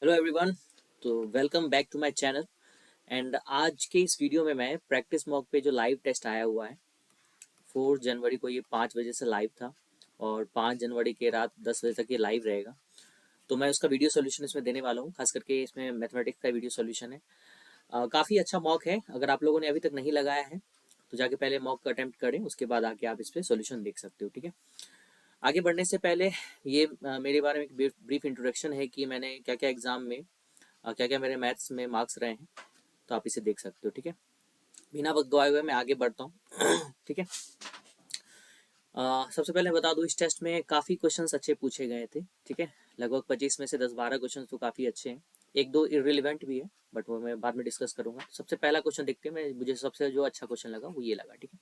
Hello everyone. तो welcome back to my channel. And आज के इस वीडियो में मैं प्रैक्टिस मॉक पे जो लाइव टेस्ट आया हुआ है 4 जनवरी को, ये 5 बजे से लाइव था और 5 जनवरी के रात 10 बजे तक ये लाइव रहेगा। तो मैं उसका वीडियो सोल्यूशन इसमें देने वाला हूँ। खास करके इसमें मैथमेटिक्स का वीडियो सोल्यूशन है। काफ़ी अच्छा मॉक है। अगर आप लोगों ने अभी तक नहीं लगाया है तो जाके पहले मॉक का अटेम्प्ट करें, उसके बाद आके आप इस पर सोल्यूशन देख सकते हो। ठीक है, आगे बढ़ने से पहले ये मेरे बारे में एक ब्रीफ इंट्रोडक्शन है कि मैंने क्या क्या एग्जाम में क्या क्या मेरे मैथ्स में मार्क्स रहे हैं, तो आप इसे देख सकते हो। ठीक है, बिना वक्त गवाए हुए मैं आगे बढ़ता हूँ। ठीक है, सबसे पहले बता दूँ, इस टेस्ट में काफ़ी क्वेश्चंस अच्छे पूछे गए थे। ठीक है, लगभग 25 में से 10-12 क्वेश्चंस तो काफ़ी अच्छे हैं। एक दो इररिलेवेंट भी है, बट वो मैं बाद में डिस्कस करूंगा। सबसे पहला क्वेश्चन देखते हैं, मुझे सबसे जो अच्छा क्वेश्चन लगा वो ये लगा। ठीक है,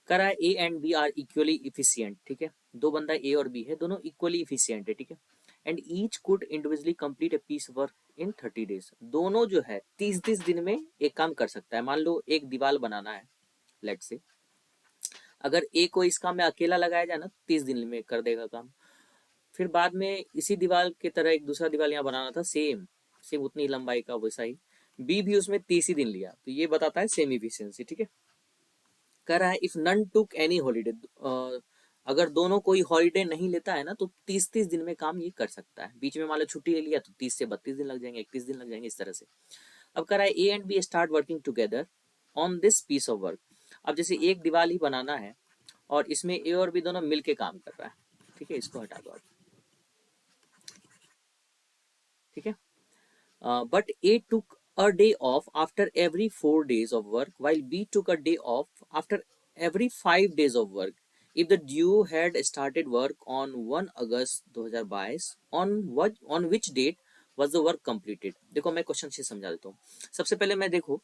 कह रहा है A and B are equally efficient. ठीक है, दो बंदा ए और बी है, दोनों इक्वली इफिशियंट है। ठीक है, and each could individually complete a piece work in 30 days. दोनों जो है 30 दिन में एक काम कर सकता है। मान लो एक दीवार बनाना है, लेट से अगर ए को इस काम में अकेला लगाया जाए ना, 30 दिन में कर देगा काम। फिर बाद में इसी दीवार की तरह एक दूसरा दीवार यहाँ बनाना था, सेम सेम उतनी लंबाई का, वैसा ही बी भी उसमें 30 ही दिन लिया, तो ये बताता है सेम इफिशियंसी। ठीक है, कह रहा है if none took any holiday, अगर दोनों कोई हॉलीडे नहीं लेता है ना तो 30 दिन में काम ये कर सकता है। बीच में मान लो छुट्टी ले लिया तो 30 से 32 दिन लग जाएंगे, 31 दिन लग जाएंगे, इस तरह से। अब कह रहा है A and B start working together on this piece of work. अब जैसे एक दीवार ही बनाना है और इसमें ए और बी दोनों मिलके काम कर रहा है। ठीक है, इसको हटा दो आप। ठीक है, but A took a day off after every 4 days of work, while B took a day off after every 5 days of work. If the duo had started work on 1 August 2022, on which date was the work completed? देखो मैं question से समझा देता हूँ। सबसे पहले मैं देखो,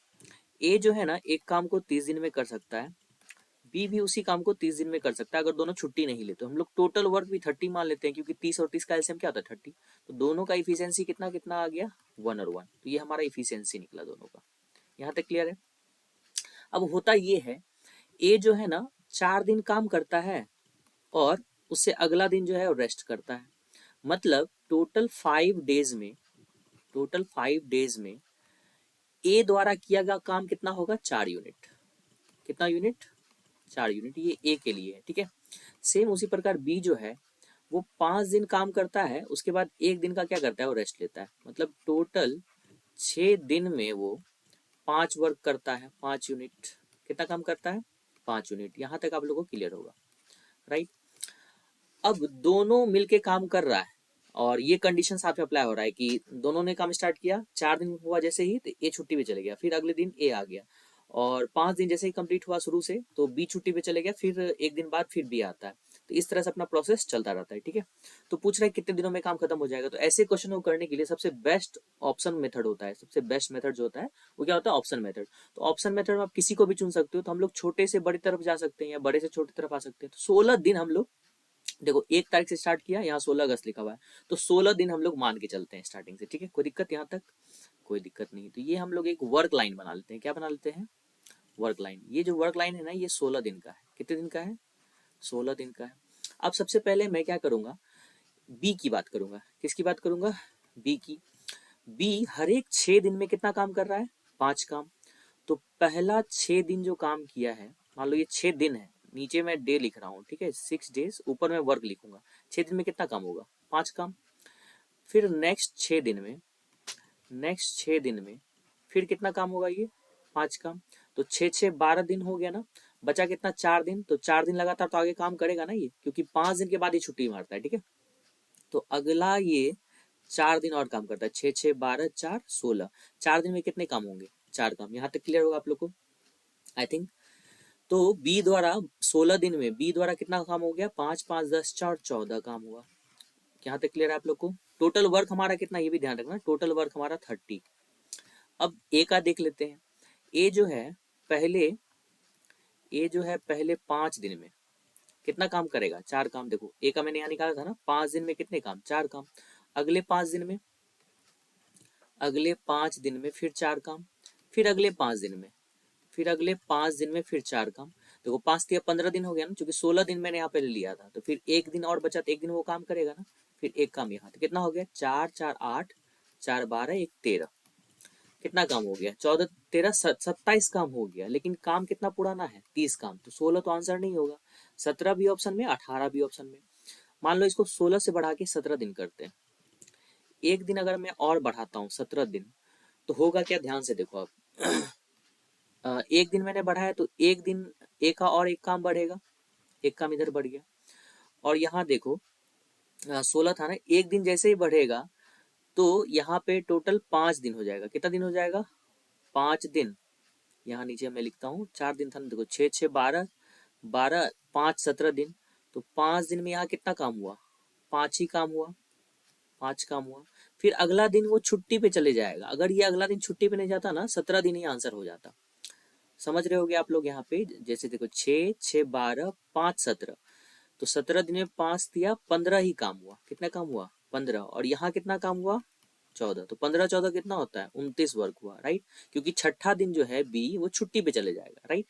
ए जो है ना एक काम को 30 दिन में कर सकता है, बी भी उसी काम को 30 दिन में कर सकता है अगर दोनों छुट्टी नहीं लेते। हम लोग टोटल वर्क भी 30 मान लेते हैं, क्योंकि 30 और 30 का एलसीएम क्या होता है 30। तो दोनों का इफिशियंसी कितना कितना आ गया, 1 और 1। तो ये हमारा इफिशियंसी निकला दोनों का। यहाँ तक क्लियर है। अब होता ये है, ए जो है ना 4 दिन काम करता है और उससे अगला दिन जो है रेस्ट करता है। मतलब टोटल 5 डेज में ए द्वारा किया गया काम कितना होगा, 4 यूनिट। कितना यूनिट, 4 यूनिट। ये ए के लिए है। ठीक है, सेम उसी प्रकार बी जो है वो 5 दिन काम करता है, उसके बाद एक दिन का क्या करता है, वो रेस्ट लेता है। मतलब टोटल 6 दिन में वो 5 वर्क करता है, 5 यूनिट। कितना काम करता है, 5 यूनिट। यहाँ तक आप लोगों को क्लियर होगा, राइट। अब दोनों मिलके काम कर रहा है और ये कंडीशन साथ में अप्लाई हो रहा है कि दोनों ने काम स्टार्ट किया, 4 दिन हुआ जैसे ही तो ए छुट्टी पे चले गया, फिर अगले दिन ए आ गया, और 5 दिन जैसे ही कंप्लीट हुआ शुरू से तो बी छुट्टी पे चले गया, फिर एक दिन बाद फिर बी आता है। तो इस तरह से अपना प्रोसेस चलता रहता है। ठीक है, तो पूछ रहा है कितने दिनों में काम खत्म हो जाएगा। तो ऐसे क्वेश्चन को करने के लिए सबसे बेस्ट ऑप्शन मेथड होता है। सबसे बेस्ट मेथड जो होता है वो क्या होता है, ऑप्शन मेथड। तो ऑप्शन मेथड में आप किसी को भी चुन सकते हो। तो हम लोग छोटे से बड़ी तरफ जा सकते हैं या बड़े से छोटी तरफ आ सकते हैं। तो 16 दिन हम लोग, देखो 1 तारीख से स्टार्ट किया, यहाँ 16 अगस्त लिखा हुआ है, तो 16 दिन हम लोग मान के चलते हैं स्टार्टिंग से। ठीक है, कोई दिक्कत यहाँ तक, कोई दिक्कत नहीं। तो ये हम लोग एक वर्क लाइन बना लेते हैं। क्या बना लेते हैं, वर्क लाइन। ये जो वर्क लाइन है ना, ये 16 दिन का है। कितने दिन का है, 16 दिन का है। अब सबसे पहले मैं क्या करूंगा, बी की बात करूंगा। किसकी बात करूंगा, बी की। बी हर एक 6 दिन में कितना काम कर रहा है, 5 काम। तो पहला 6 दिन जो काम किया है, मान लो ये 6 दिन है, नीचे मैं डे लिख रहा हूँ। ठीक है, 6 डेज, ऊपर मैं वर्क लिखूंगा। 6 दिन में कितना काम होगा, 5 काम। फिर नेक्स्ट 6 दिन में फिर कितना काम होगा, ये 5 काम। तो 6 6 12 दिन हो गया ना, बचा कितना, 4 दिन। तो 4 दिन लगातार तो आगे काम करेगा ना ये, क्योंकि 5 दिन के बाद ये छुट्टी मारता है। ठीक है, तो अगला ये 4 दिन और काम करता है। 6 6 12 4 16, 4 दिन में कितने काम होंगे, 4 काम। यहाँ तक क्लियर होगा आप लोग को, आई थिंक। तो बी द्वारा 16 दिन में बी द्वारा कितना काम हो गया, 5 5 10 4 14 काम हुआ। यहाँ तक क्लियर है आप लोग को। टोटल वर्क हमारा कितना, ये भी ध्यान रखना, टोटल वर्क हमारा 30। अब ए का देख लेते हैं। ए जो है पहले ए जो है पहले 5 दिन में कितना काम करेगा, 4 काम। देखो ए का मैंने यहाँ निकाला था ना, 5 दिन में कितने काम, 4 काम। अगले 5 दिन में फिर 4 काम। फिर अगले 5 दिन में फिर 4 काम। देखो 5 या 15 दिन हो गया ना, क्योंकि 16 दिन मैंने यहाँ पे लिया था। तो फिर एक दिन और बचा, तो एक दिन वो काम करेगा ना, फिर एक काम यहाँ। तो कितना हो गया, 4 4 8 4 12 1 13, कितना काम हो गया? 14 13 27 काम हो गया, लेकिन काम कितना पुराना है? 30 काम, तो 16 तो आंसर नहीं होगा। 17 भी ऑप्शन में, 18 भी ऑप्शन में। मान लो इसको 16 से बढ़ा के 17 दिन करते हैं। एक दिन अगर मैं और बढ़ाता हूँ 17 दिन, तो होगा क्या? ध्यान से देखो आप। एक दिन मैंने बढ़ाया तो एक दिन एक का और एक काम बढ़ेगा, एक काम इधर बढ़ गया। और यहाँ देखो 16 था ना, एक दिन जैसे ही बढ़ेगा तो यहाँ पे टोटल 5 दिन हो जाएगा। कितना दिन हो जाएगा? 5 दिन। यहाँ नीचे मैं लिखता हूँ, 4 दिन था ना, देखो 6 6 12, 12 5 17 दिन। तो 5 दिन में यहाँ कितना काम हुआ? 5 ही काम हुआ, 5 काम हुआ। फिर अगला दिन वो छुट्टी पे चले जाएगा। अगर ये अगला दिन छुट्टी पे नहीं जाता ना, 17 दिन ही आंसर हो जाता। समझ रहे होगे आप लोग यहाँ पे? जैसे देखो 6 6 12 5 17, तो 17 दिन में 5 दिया, 15 ही काम हुआ। कितना काम हुआ? 15। और यहाँ कितना काम हुआ? 14। तो 15 14 कितना होता है? 29 वर्क हुआ, राइट। क्योंकि छठा दिन जो है बी, वो छुट्टी पे चले जाएगा, राइट।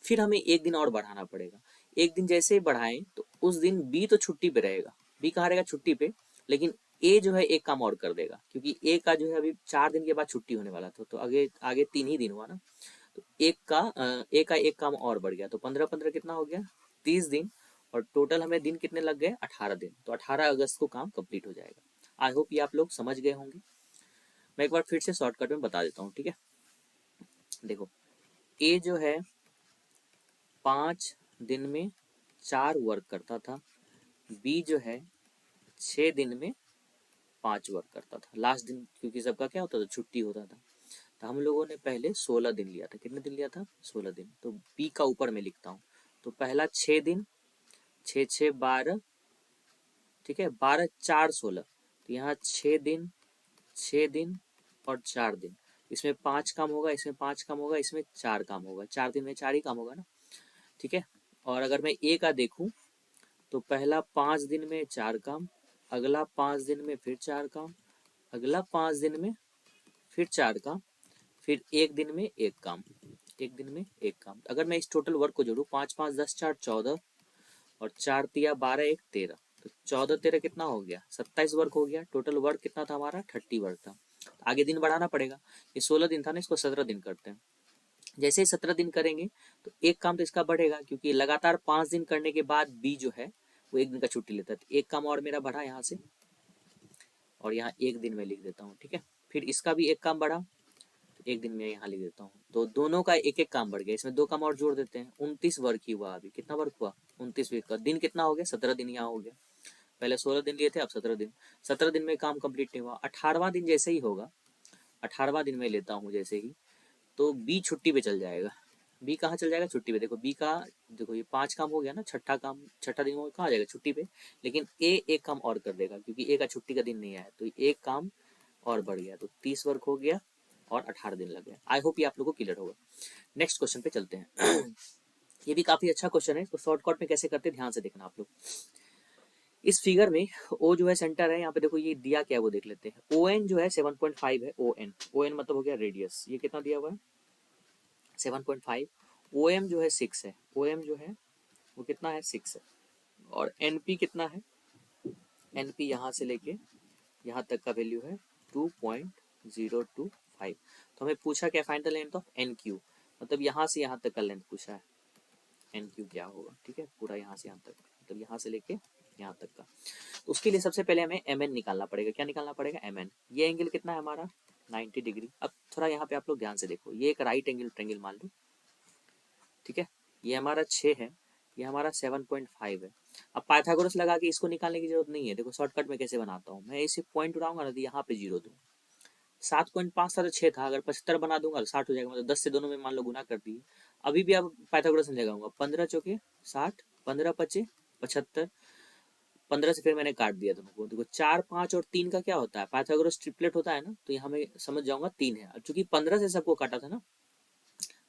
फिर हमें एक दिन और बढ़ाना पड़ेगा। एक दिन जैसे ही बढ़ाएं तो उस दिन बी तो छुट्टी पे रहेगा। बी कहाँ रहेगा? छुट्टी पे। लेकिन ए जो है एक काम और कर देगा, क्योंकि ए का जो है अभी 4 दिन के बाद छुट्टी होने वाला था, तो आगे आगे 3 ही दिन हुआ ना। तो ए का एक काम और बढ़ गया, तो 15 15 कितना हो गया? 30 दिन। और टोटल हमें दिन कितने लग गए? 18 दिन। तो 18 अगस्त को काम कंप्लीट हो जाएगा। आई होप ये आप लोग समझ गए होंगे। मैं एक बार फिर से शॉर्टकट में बता देता हूँ, ठीक है। देखो ए जो है 5 दिन में 4 वर्क करता था, बी जो है 6 दिन में 5 वर्क करता था। लास्ट दिन क्योंकि सबका क्या होता था? छुट्टी होता था। तो हम लोगों ने पहले 16 दिन लिया था। कितने दिन लिया था? 16 दिन। तो बी का ऊपर में लिखता हूँ। तो पहला 6 दिन, 6 6 12, ठीक है, 12 4 16। तो यहाँ 6 दिन, 6 दिन और 4 दिन। इसमें 5 काम होगा, इसमें 5 काम होगा, इसमें 4 काम होगा। 4 दिन में 4 ही काम होगा ना, ठीक है। और अगर मैं ए का देखूं तो पहला 5 दिन में 4 काम, अगला 5 दिन में फिर 4 काम, अगला 5 दिन में फिर 4 काम, फिर एक दिन में एक काम, एक दिन में एक काम। अगर मैं इस टोटल वर्क को जोड़ू, 5 5 10 4 14 और 4 तिया 12 1 13, तो 14 13 कितना हो गया? 27 वर्क हो गया। टोटल वर्क कितना था हमारा? 30 वर्क था। आगे दिन बढ़ाना पड़ेगा। ये 16 दिन था ना, इसको 17 दिन करते हैं। जैसे ही 17 दिन करेंगे तो एक काम तो इसका बढ़ेगा, क्योंकि लगातार 5 दिन करने के बाद बी जो है वो एक दिन का छुट्टी लेता है। तो एक काम और मेरा बढ़ा यहाँ से, और यहाँ एक दिन में लिख देता हूँ, ठीक है। फिर इसका भी एक काम बढ़ा, तो एक दिन में यहाँ लिख देता हूँ। तो दोनों का एक एक काम बढ़ गया। इसमें 2 काम और जोड़ देते हैं। 29 वर्क ही हुआ। अभी कितना वर्क हुआ? 29 वीक का। दिन कितना हो गया? 17 दिन यहाँ हो गया। पहले 16 दिन लिए थे, अब 17 दिन। 17 दिन में काम कंप्लीट नहीं हुआ। 18वां दिन जैसे ही होगा, 18वां दिन में लेता हूँ जैसे ही, तो बी छुट्टी पे चल जाएगा। बी कहाँ चल जाएगा? छुट्टी पे। देखो बी का, देखो ये 5 काम हो गया ना, छठा काम, छठा दिन कहाँ जाएगा? छुट्टी पे। लेकिन ए एक काम और कर देगा, क्योंकि ए का छुट्टी का दिन नहीं आया, तो एक काम और बढ़ गया। तो 30 वर्क हो गया और 18 दिन लग गया। आई होप ये आप लोगों को क्लियर होगा। नेक्स्ट क्वेश्चन पे चलते हैं। ये भी काफी अच्छा क्वेश्चन है। इसको शॉर्टकट में कैसे करते हैं ध्यान से देखना आप लोग। इस फिगर में ओ जो है सेंटर है। यहाँ पे देखो ये दिया क्या है वो देख लेते हैं। ओ एन जो है 7.5 है। ओ एन, ओ एन मतलब हो गया रेडियस। ये कितना दिया हुआ है? 7.5। ओ एम जो है 6 है। ओ एम जो है वो कितना है? 6 है। और एन पी कितना है? एन पी यहाँ से लेके यहाँ तक का वैल्यू है 2.025। तो हमें पूछा क्या? Find the length of N Q, मतलब यहाँ से यहाँ तक का लेंथ पूछा है। एन क्यू क्या होगा? ठीक है, पूरा यहाँ से यहाँ तक, मतलब यहाँ से लेके यहाँ तक का। तो उसके लिए सबसे पहले हमें एम एन निकालना पड़ेगा। क्या निकालना पड़ेगा? M N. ये एंगल कितना है हमारा? 90 डिग्री। अब थोड़ा यहाँ पे आप लोग ध्यान से देखो, ये एक राइट एंगल ट्रेंगल मान लो, ठीक है। ये हमारा 6 है, ये हमारा 7.5 है। अब पाइथागोरस लगा के इसको निकालने की जरूरत नहीं है। देखो शॉर्टकट में कैसे बनाता हूँ मैं, इसे पॉइंट उठाऊंगा ना तो यहाँ पे 0 दूँ। 7.5 था तो 6 था, अगर 75 बना दूंगा तो 60 हो जाएगा। मतलब 10 से दोनों में मान लो गुना कर दिए। अभी भी आप पाइथागोरस नहीं लगाऊंगा। 15 चौके 60, 15 पचे 75, 15 से फिर मैंने काट दिया दोनों को। देखो 4 5 और 3 का क्या होता है? पाइथागोरस ट्रिपलेट होता है ना, तो यहाँ मैं समझ जाऊंगा 3 है। चूंकि 15 से सबको काटा था ना,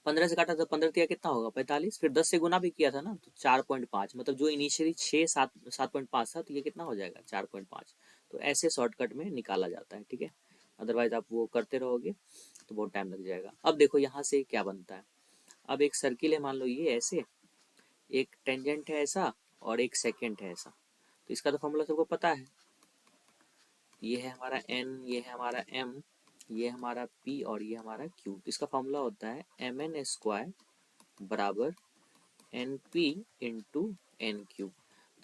15 से काटा तो 15 तिया कितना होगा? 45। फिर 10 से गुना भी किया था ना, तो 4.5, मतलब जो इनिशियली 6 7 7.5 था, तो ये कितना हो जाएगा? 4.5। तो ऐसे शॉर्टकट में निकाला जाता है, ठीक है। अदरवाइज आप वो करते रहोगे तो बहुत टाइम लग जाएगा। अब देखो यहाँ से क्या बनता है। अब एक सर्किल है, मान लो ये ऐसे, एक टेंजेंट है ऐसा, और एक सेकेंट है ऐसा। तो इसका तो फॉर्मूला सबको पता है। ये है हमारा n, ये है हमारा m, ये हमारा p और ये हमारा q। इसका फॉर्मूला होता है mn स्क्वायर बराबर np into N Q.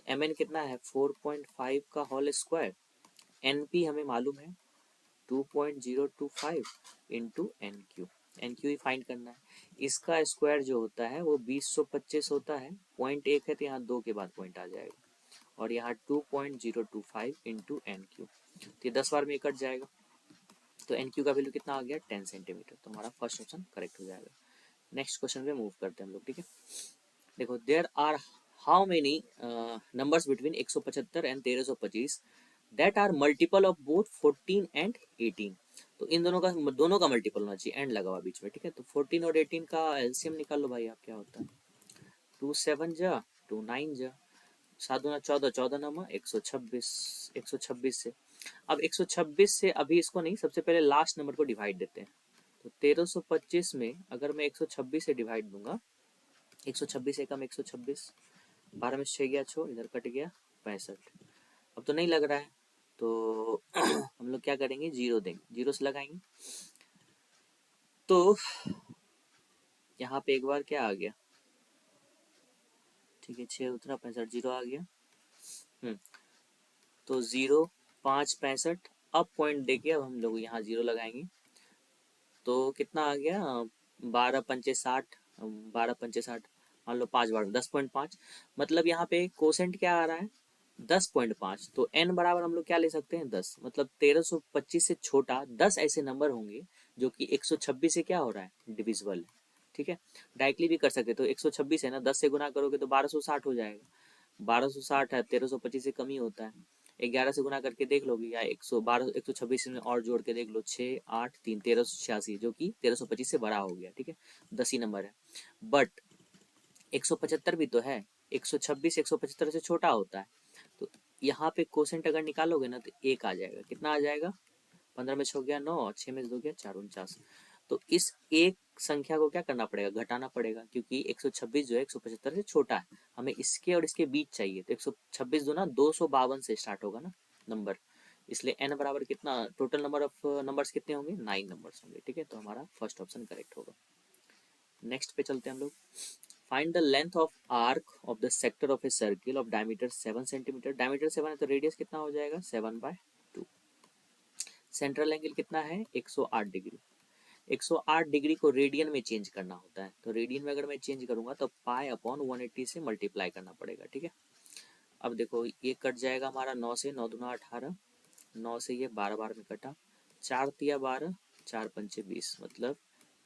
mn कितना है 4.5 का होल स्क्वायर, np हमें मालूम है 2.025 into N q. N q ही फाइंड करना है। इसका स्क्वायर जो होता है वो 2025 होता है, पॉइंट एक है तो यहाँ 2 के बाद पॉइंट आ जाएगा, और यहाँ 2.025 इंटू एन क्यू। तो ये 10 बार में कट जाएगा, तो एन क्यू का वैल्यू कितना आ गया 10 सेंटीमीटर। तो हमारा फर्स्ट ऑप्शन करेक्ट हो जाएगा। नेक्स्ट क्वेश्चन पे मूव करते हैं हम लोग, ठीक है। देखो there are how many numbers between 175 and 1325 that are multiple of both 14 and 18। तो इन दोनों का मल्टीपल होना चाहिए, एंड लगा हुआ बीच में, ठीक है। तो 14 और 18 का एलसीएम निकाल लो भाई आप, क्या होता है 2 7 जा 2 9 जा 7 दूना 14, 14 नमा 126, 126 से अब 126 से अभी इसको नहीं, सबसे पहले लास्ट नंबर को डिवाइड देते हैं। तो 1325 में अगर मैं 126 से डिवाइड दूंगा, 126 एकम 126, 12 में 6 गया 6, इधर कट गया 65। अब तो नहीं लग रहा है, तो हम लोग क्या करेंगे, जीरो देंगे, जीरो से लगाएंगे। तो यहाँ पे एक बार क्या आ गया, ठीक है 6 उतरा 65, जीरो आ गया। तो 0 5 65, अब पॉइंट देके अब हम लोग यहाँ जीरो लगाएंगे, तो कितना आ गया 12 पंचे 60, 12 पंचे 60, मान लो 5 बार 10.5, मतलब यहाँ पे कोसेंट क्या आ रहा है 10.5। तो n बराबर हम लोग क्या ले सकते हैं 10, मतलब 1325 से छोटा 10 ऐसे नंबर होंगे जो कि 126 से क्या हो रहा है डिविजिबल है, ठीक है। डायरेक्टली भी कर सकते, तो 126 है ना, 10 से गुना करोगे तो 1260 हो जाएगा, 1260 है 1325 से कम ही होता है। 11 से गुना करके देख लोगे, या 112 126 में और जोड़ के देख लो, 6 8 3 1386, जो कि 1325 से बड़ा हो गया, ठीक है, 10 ही नंबर है। बट 175 भी तो है, 126 175 से छोटा होता है। तो यहाँ पे कोसेंट अगर निकालोगे ना तो एक आ जाएगा, कितना आ जाएगा 15 में 6 गया 9, और 6 में 2 गया 4 49। तो इस एक संख्या को क्या करना पड़ेगा, घटाना पड़ेगा, क्योंकि 126 जो है 175 से छोटा है, हमें इसके और इसके बीच चाहिए। तो 126 जो ना 252 से स्टार्ट होगा ना नंबर, इसलिए n बराबर कितना, टोटल नंबर ऑफ नंबर्स कितने होंगे 9 नंबर्स होंगे, ठीक है। तो हमारा फर्स्ट ऑप्शन करेक्ट होगा। नेक्स्ट पे चलते हैं हम लोग। Find the length of arc of the sector of a circle of diameter 7 centimetre. Diameter 7 है तो रेडियस कितना हो जाएगा 7/2। सेंट्रल एंगल कितना है 108 डिग्री। 108 डिग्री को रेडियन में चेंज करना होता है, तो रेडियन में अगर मैं चेंज करूंगा तो पाई अपॉन 180 से मल्टीप्लाई करना पड़ेगा, ठीक है। अब देखो ये कट जाएगा हमारा 9 से, 9 दूना 18, 9 से ये 12 बार में कटा, 4 तिया 12, 4 पंचे 20, मतलब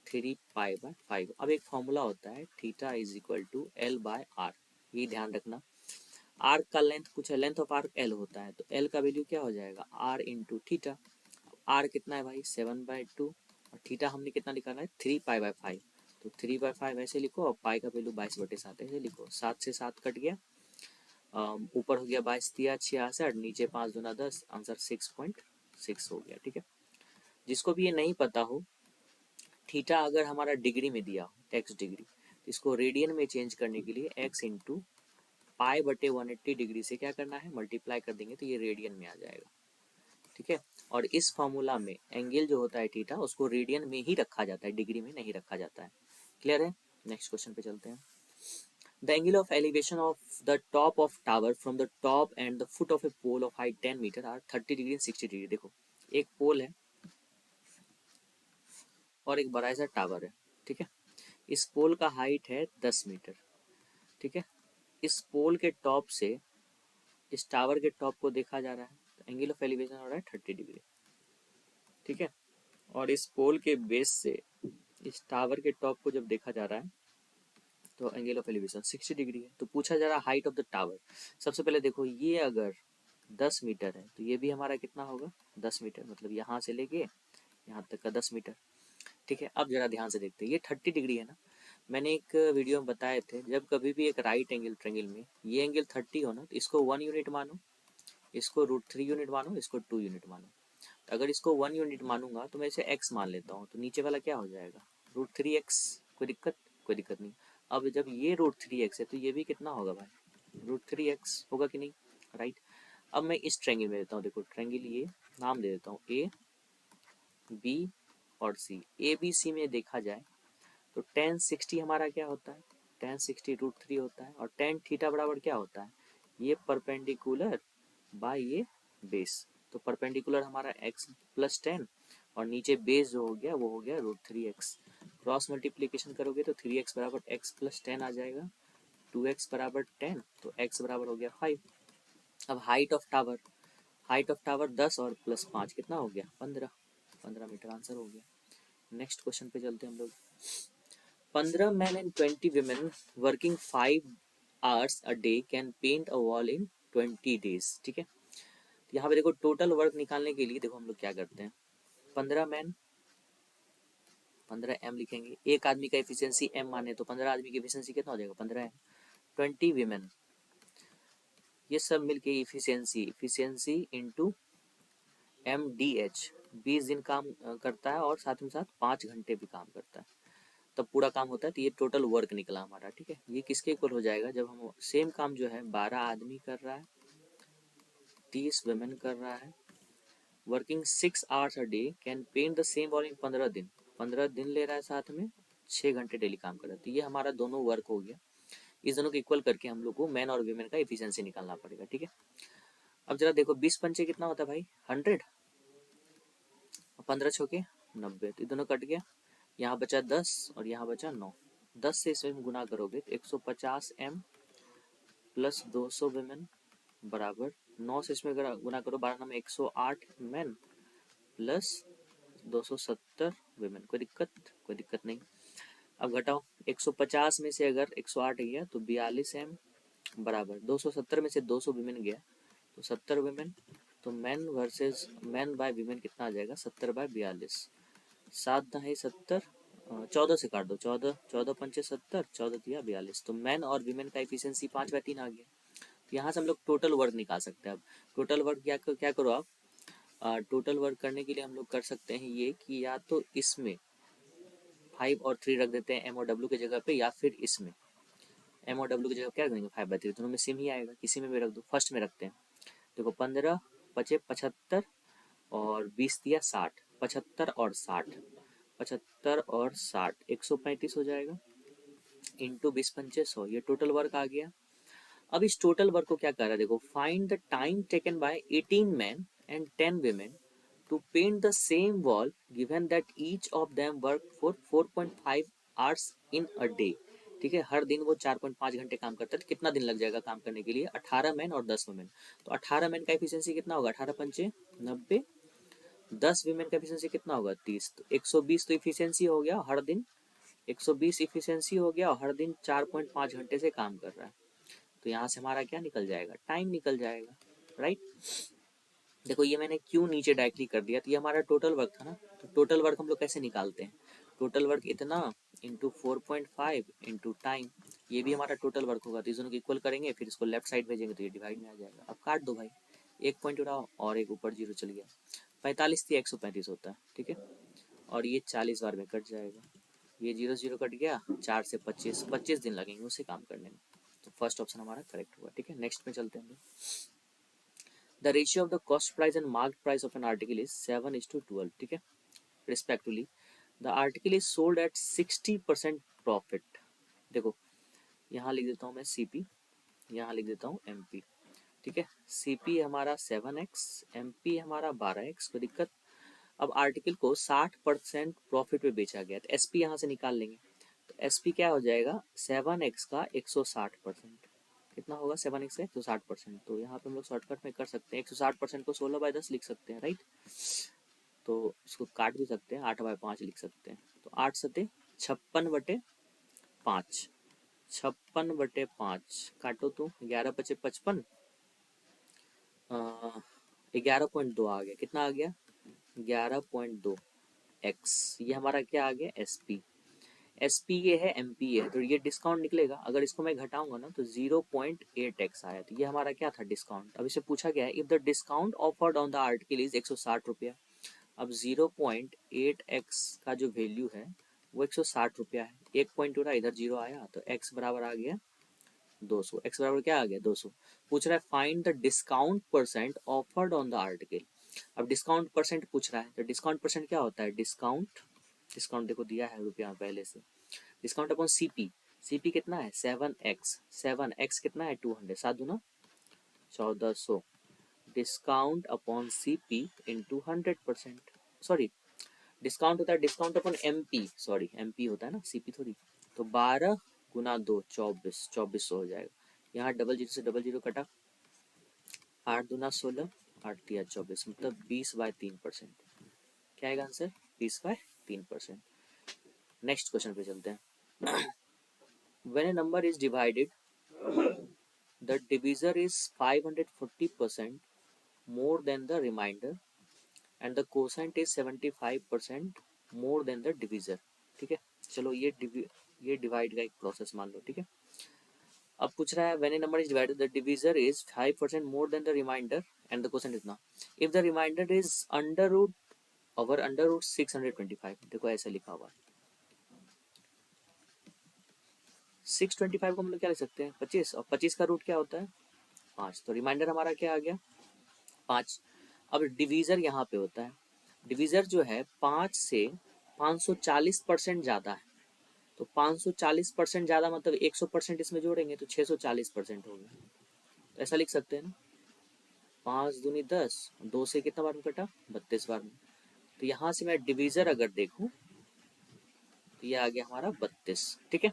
3 पाई/5। अब एक फॉर्मूला होता है theta is equal to L by R, ये ध्यान रखना। आर्क का लेंथ कुछ है, लेंथ ऑफ आर्क एल होता है, तो एल का वैल्यू क्या हो जाएगा आर इंटू थीटा। आर कितना है भाई 7/2, और थीटा हमने कितना निकाला है 3 पाई/5। तो 3/5 ऐसे लिखो, और पाई का वैल्यू 22/7 ऐसे लिखो, 7 से 7 कट गया, ऊपर हो गया 22 तिया 66, नीचे 5 दूना 10, आंसर 6.6 हो गया, ठीक है। जिसको भी ये नहीं पता हो, थीटा अगर हमारा डिग्री में दिया हो x डिग्री, तो इसको रेडियन में चेंज करने के लिए x इंटू पाई/180 डिग्री से क्या करना है मल्टीप्लाई कर देंगे, तो ये रेडियन में आ जाएगा, ठीक है। और इस फॉर्मूला में एंगल जो होता है थीटा उसको रेडियन में ही रखा जाता है, डिग्री में नहीं रखा जाता है। क्लियर है। नेक्स्ट क्वेश्चन पे चलते हैं। The angle of elevation of the top of tower from the top and the foot of a pole of height 10 metre are 30 degree and 60 degree. देखो एक पोल है और एक बड़ा सा टावर है, ठीक है। इस पोल का हाइट है 10 मीटर, ठीक है। इस पोल के टॉप से इस टावर के टॉप को देखा जा रहा है, तो एंगल ऑफ एलिवेशन हो रहा है 30 डिग्री, ठीक है। और इस पोल के बेस से इस टावर के टॉप को जब देखा जा रहा है तो एंगल ऑफ एलिवेशन 60 डिग्री है। तो पूछा जा रहा है हाइट ऑफ द टावर। सबसे पहले देखो ये अगर 10 मीटर है तो ये भी हमारा कितना होगा 10 मीटर, मतलब यहाँ से लेके यहाँ तक का 10 मीटर, ठीक है। अब जरा ध्यान से देखते हैं, ये 30 डिग्री है ना। मैंने एक वीडियो में बताए थे, जब कभी भी एक राइट एंगल ट्रायंगल में ये एंगल 30 हो ना, तो इसको 1 यूनिट मानो, इसको √3 यूनिट मानो, इसको 2 यूनिट मानो। तो अगर इसको 1 यूनिट मानूंगा तो मैं इसे x मान लेता हूँ, तो नीचे वाला क्या हो जाएगा √3x। कोई दिक्कत, कोई दिक्कत नहीं। अब जब ये √3x है तो ये भी कितना होगा भाई √3x होगा कि नहीं, राइट। अब मैं इस ट्रायंगल में लेता हूँ, देखो ट्रायंगल ये नाम दे देता हूँ ए बी और सी। ए बी सी में देखा जाए तो टेन 60 हमारा क्या होता है, टेन 60√3 होता है, और टेन थीटा बराबर क्या होता है, ये परपेंडिकुलर बाय ये बेस। तो परपेंडिकुलर हमारा x+10 और नीचे बेस जो हो गया वो हो गया √3x। क्रॉस मल्टीप्लीकेशन करोगे तो 3x बराबर x+10 आ जाएगा, 2x बराबर 10, तो x बराबर हो गया 5। अब हाइट ऑफ टावर 10 और +5 कितना हो गया 15, 15 मीटर आंसर हो गया। नेक्स्ट क्वेश्चन पे चलते हैं हम लोग। 15 men and 20 women working 5 hours a day can paint a wall in 20 days। ठीक है, यहाँ पे देखो टोटल वर्क निकालने के लिए देखो हम लोग क्या करते हैं, 15 मैन 15 एम लिखेंगे, एक आदमी का एफिशिएंसी एम माने तो 15 आदमी की एफिशिएंसी कितना हो जाएगा 15 एम। 20 वीमेन, ये सब मिलके efficiency into M D H, 20 दिन काम करता है और साथ में साथ 5 घंटे भी काम करता है, तब पूरा काम होता है। तो ये टोटल वर्क निकला हमारा। ठीक है, ये किसके इक्वल हो जाएगा, जब हम सेम काम जो है 12 आदमी कर रहा है, 30 वुमेन कर रहा है, working 6 hours a day, can paint the same wall in 15 दिन, 15 दिन ले रहा है साथ में 6 घंटे डेली काम कर रहा है। तो ये हमारा दोनों वर्क हो गया। इस दोनों को इक्वल करके हम लोग को मैन और वीमेन का एफिशिएंसी निकालना पड़ेगा। ठीक है, अब जरा देखो 20 पंचे कितना होता है भाई 100, 15 छोके 90, तो दोनों कट गया, यहाँ बचा 10 और यहाँ बचा 9, 10 से इसमें गुना करोगे तो 150 एम प्लस 200 वीमेन बराबर 9 से इसमें गुना करो, 12 में 108 मैन प्लस 270 वीमेन। कोई दिक्कत नहीं। अब घटाओ, 150 में से अगर 108 गया तो 42 एम बराबर 270 में से 200 वीमेन गया तो 70 वीमेन। तो man versus man by women कितना आ जाएगा 70/42, 7 दहाई 70, 14 से काट दो, 14 14 पंचे 70, 14 दिया 42। तो मैन और वीमेन का एफिशिएंसी 5/3 आ गया। तो यहाँ से हम लोग टोटल वर्क निकाल सकते हैं। अब टोटल वर्क क्या करो आप, टोटल वर्क करने के लिए हम लोग कर सकते हैं ये कि या तो इसमें 5 और 3 रख देते हैं एम और डब्ल्यू की जगह पे, या फिर इसमें एम और डब्ल्यू की जगह क्या रखेंगे 5/3, दोनों में सेम ही आएगा, किसी में भी रख दो। फर्स्ट में रखते हैं, देखो 15 पचे 75 और 20 दिया 60, 75 और 60, 75 और 60 135 हो जाएगा, इंटू 20 पंचे 100, ये टोटल वर्क आ गया। अब इस टोटल वर्क को क्या कर रहा है, देखो find the time taken by 18 men and 10 women to paint the same wall given that each of them work for 4.5 hours in a day। ठीक है, हर दिन वो 4.5 घंटे काम करता है, तो कितना दिन लग जाएगा काम करने के लिए, 18 मैन और 10 वुमेन। तो 18 मैन का एफिशिएंसी कितना होगा 18 पंचे 90, 10 वीमेन का एफिशिएंसी कितना होगा 30, तो 120 तो एफिशिएंसी हो गया हर दिन, 120 इफिशियंसी हो गया और हर दिन 4.5 घंटे से काम कर रहा है। तो यहाँ से हमारा क्या निकल जाएगा, टाइम निकल जाएगा। राइट, देखो ये मैंने क्यों नीचे डायरेक्टली कर दिया, तो ये हमारा टोटल वर्क था ना। तो टोटल वर्क हम लोग कैसे निकालते हैं, टोटल वर्क इतना इंटू 4.5 इंटू टाइम, ये भी हमारा टोटल वर्क होगा। तो इस दोनों को इक्वल करेंगे, फिर इसको लेफ्ट साइड भेजेंगे तो ये डिवाइड में आ जाएगा। अब काट दो भाई, एक पॉइंट उड़ाओ और एक ऊपर जीरो चल गया, 45 थी 135 होता है। ठीक है, और ये 40 बार में कट जाएगा, ये जीरो जीरो कट गया, 4 से 25 दिन लगेंगे उसे काम करने में। तो फर्स्ट ऑप्शन हमारा करेक्ट हुआ। ठीक है, नेक्स्ट में चलते हैं। The ratio of the cost price and market price of an article is 7:12। ठीक है, respectively the article is sold at 60% profit. देखो यहाँ लिख देता हूँ मैं सीपी, यहाँ लिख देता हूँ एमपी। ठीक है, सीपी हमारा 7x, एमपी हमारा 12x, कोई दिक्कत। अब आर्टिकल को 60% प्रॉफिट पे बेचा गया, तो एसपी यहाँ से निकाल लेंगे। तो एसपी क्या हो जाएगा 7x का 160%, कितना होगा 7x का 160%। तो यहाँ पे हम लोग शॉर्टकट में कर सकते हैं, 160% को 16/10 लिख सकते हैं। राइट, तो इसको काट भी सकते हैं, 8/5 लिख सकते हैं। तो 8 सते 56/5, 56/5 काटो तो 11 बचे 55, 11.2 आ गया, कितना आ गया 11.2 एक्स। ये हमारा क्या आ गया एसपी, एसपी ये है एमपी है, तो ये डिस्काउंट निकलेगा। अगर इसको मैं घटाऊंगा ना तो 0.8x आया, तो ये हमारा क्या था डिस्काउंट। अब इसे पूछा गया है if the discount offered on the article is 160 रुपया। अब 0.8x का जो वैल्यू है वो 160 रुपया है, एक पॉइंट उड़ा इधर जीरो आया तो x बराबर आ गया 200। x बराबर क्या आ गया 200। पूछ रहा है find the discount percent offered on the article. अब डिस्काउंट परसेंट पूछ रहा है, तो डिस्काउंट परसेंट क्या होता है, डिस्काउंट, डिस्काउंट देखो दिया है रुपया पहले से, डिस्काउंट अपॉन सीपी, सीपी कितना है 7x, 7x कितना है 200, 7 दूना 1400, discount upon CP into 100%, sorry discount होता है discount upon MP, sorry MP होता है ना सीपी थोड़ी, तो 12 गुना 2 24, 2400 हो जाएगा, यहाँ डबल जीरो से डबल जीरो कटा, 8 दूना 16, 8 तिया 24, मतलब 20/3%, क्या आएगा आंसर 20/3%। नेक्स्ट क्वेश्चन पे चलते हैं। When a number is divided the divisor is 540% more than the remainder and the quotient is 75% more than the divisor, ठीक है। चलो ये डिवाइड का एक प्रोसेस मान लो, ठीक है। अब पूछ रहा है when a number is divided the divisor is 5% more than the remainder and the quotient is ना, if the remainder is under root over under root 625, देखो ऐसा लिखा हुआ है 625 को हम लोग क्या लिख सकते हैं 25, और 25 का रूट क्या होता है 5, तो रिमाइंडर हमारा क्या आ गया 5। अब डिवीजर यहाँ पे होता है, डिवीजर जो है 5 से 540% ज़्यादा है, तो 540% ज़्यादा मतलब 100% इसमें जोड़ेंगे तो 640% हो गया, तो ऐसा लिख सकते हैं ना, 5 दूनी 10, 2 से कितना बार में कटा 32 बार में, तो यहाँ से मैं डिवीजर अगर देखूँ तो ये आ गया हमारा 32, ठीक है।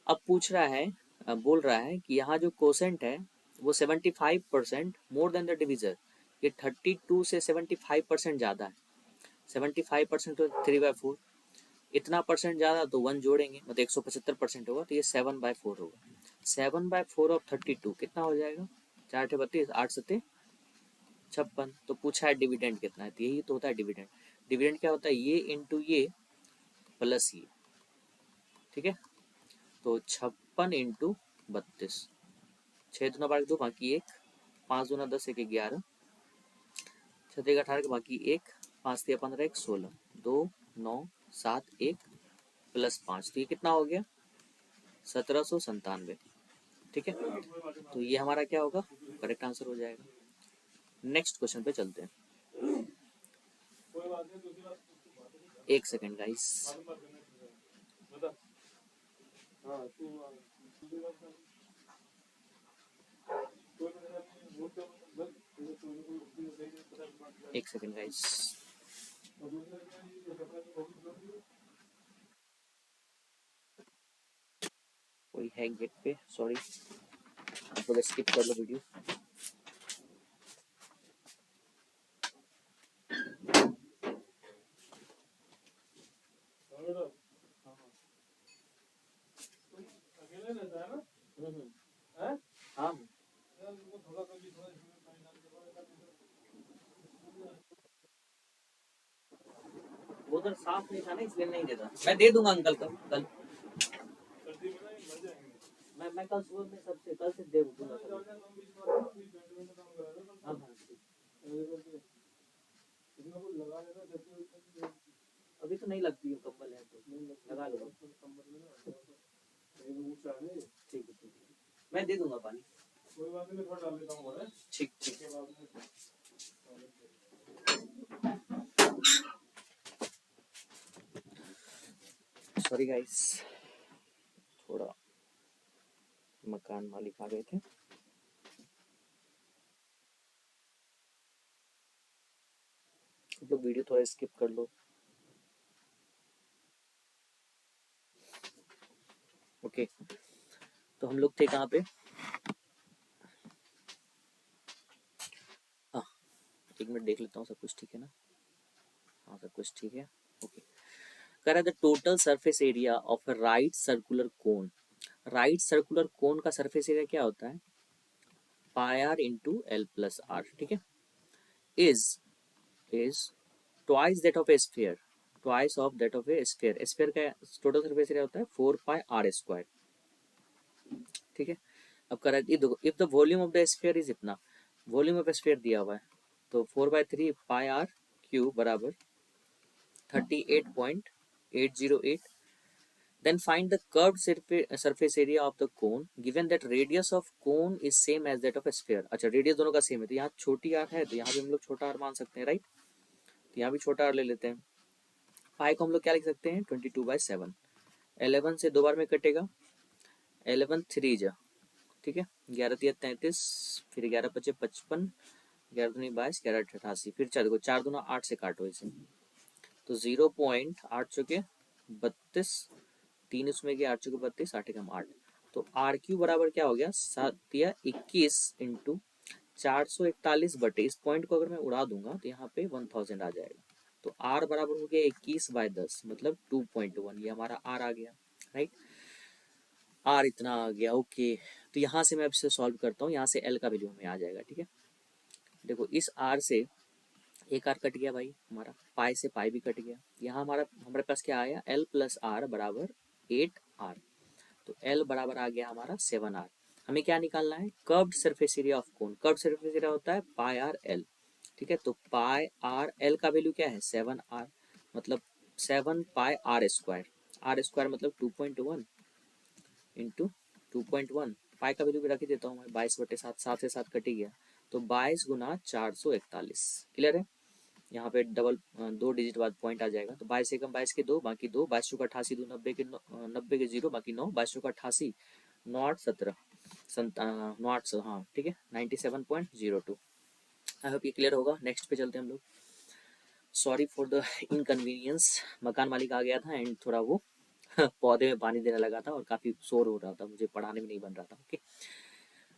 अब पूछ रहा है, बोल रहा है कि यहाँ जो कोसेंट है वो 75% मोर देन द डिवीजर, ये 32 से 75% ज़्यादा है, 75% तो 3/4, इतना परसेंट ज़्यादा तो 1 जोड़ेंगे मतलब 175% होगा, तो ये 7/4 होगा, 7/4 ऑफ 32 कितना हो जाएगा, 4 × 32, 8 × 56, तो पूछा है डिविडेंड कितना है, तो यही तो होता है डिविडेंड, डिविडेंड क्या होता है ये इंटू ये प्लस ये, ठीक है। तो 56 इंटू 32, 6 दूना 12 2 बाकी 1, 5 दूना 10 1 11, 6 3 18 बाकी 1, 5 3 15 1 16, 2 9 7 1 प्लस 5, तो ये कितना हो गया 1797, ठीक है। तो ये हमारा क्या होगा करेक्ट आंसर हो जाएगा। नेक्स्ट क्वेश्चन पे चलते हैं, एक सेकेंड गाइस। एक सेकेंड गाइस, कोई है गेट पे, सॉरी आप लोग स्किप कर लो वीडियो। हाँ वो उधर साफ नहीं था ना इसलिए नहीं देता, मैं दे दूंगा अंकल का कल, मैं कल सुबह में सबसे कल से दे दूंगा। हाँ हाँ अभी तो नहीं लगती है, कंबल है तो लगा लो, ठीक है ठीक है, मैं दे दूंगा पानी, कोई बात नहीं थोड़ा डाल देता हूँ, ठीक ठीक है। सॉरी गाइस, थोड़ा मकान मालिक आ गए थे, आप लोग वीडियो थोड़ा स्किप कर लो। ओके तो हम लोग थे कहाँ पे, हाँ एक मिनट देख लेता हूँ सब कुछ ठीक है ना, हाँ सब कुछ ठीक है। ओके कह रहा है the total surface area of a right circular cone, right circular cone का सरफेस एरिया क्या होता है pi r into l plus r, ठीक है, is twice that of a sphere, twice of that of a sphere, sphere का total surface area होता है 4πr², ठीक है। अब कह रहा है if the volume of the sphere is इतना, वॉल्यूम ऑफ स्फीयर दिया हुआ है, तो 4/3 πr³ बराबर 38.808 Then find the curved surface area of the cone given that radius of cone is same as that of a sphere. अच्छा radius दोनों का same है, तो यहाँ छोटी r है तो यहाँ भी हम लोग छोटा r मान सकते हैं, राइट। तो यहाँ भी छोटा r ले लेते हैं। पाई को हम लोग क्या लिख सकते हैं, 22/7। 11 से 2 बार में कटेगा, 11 3 जा, ठीक है, 11 3 33, फिर 11 5 55, 11 दूनी 22, 11 88, फिर 4 देखो 4 दूना 8 से काटो इसे, तो 0.8 चौके 32, 3 उसमें गया 8 चौके 32, 8 एकम 8, तो आर क्यू बराबर क्या हो गया, 7 या 21 इंटू 441 बटे, इस पॉइंट को अगर मैं उड़ा दूंगा तो यहाँ पे 1000 आ जाएगा। तो आर बराबर हो गया 21/10, मतलब 2.1, ये हमारा आर आ गया, राइट। आर इतना आ गया, ओके। तो यहाँ से मैं अब इसे सॉल्व करता हूँ, यहाँ से एल का वैल्यू हमें आ जाएगा, ठीक है। देखो इस आर से एक आर कट गया भाई हमारा, पाई से पाई भी कट गया, यहाँ हमारे पास क्या आया, एल प्लस आर बराबर 8r, तो एल बराबर आ गया हमारा 7r। हमें क्या निकालना है, curved surface area of cone. Curved surface area होता है पाई आर एल, ठीक है। तो पाई आर एल का वैल्यू क्या है, 7r, मतलब 7 पाई आर स्क्वायर, आर स्क्वायर मतलब 2.1 इंटू 2.1, पाई का वैल्यू भी रख ही देता हूँ मैं, 22/7, 7 से 7 कट ही गया, तो 22 गुना 441, क्लियर है। यहाँ पे डबल 2 डिजिट बाद पॉइंट आ जाएगा, तो 22 एकम 22 के 2, बाकी 2, 22 चौका 88, 2 90 के 0, बाकी 9, 22 चौका 88, 9 8 17, 9 8, हाँ ठीक है, 97.02। आई होप ये क्लियर होगा। नेक्स्ट पे चलते हैं हम लोग। सॉरी फॉर द इनकन्वीनियंस, मकान मालिक आ गया था एंड थोड़ा वो पौधे में पानी देने लगा था और काफी शोर हो रहा था, मुझे पढ़ाने में नहीं बन रहा था, ओके।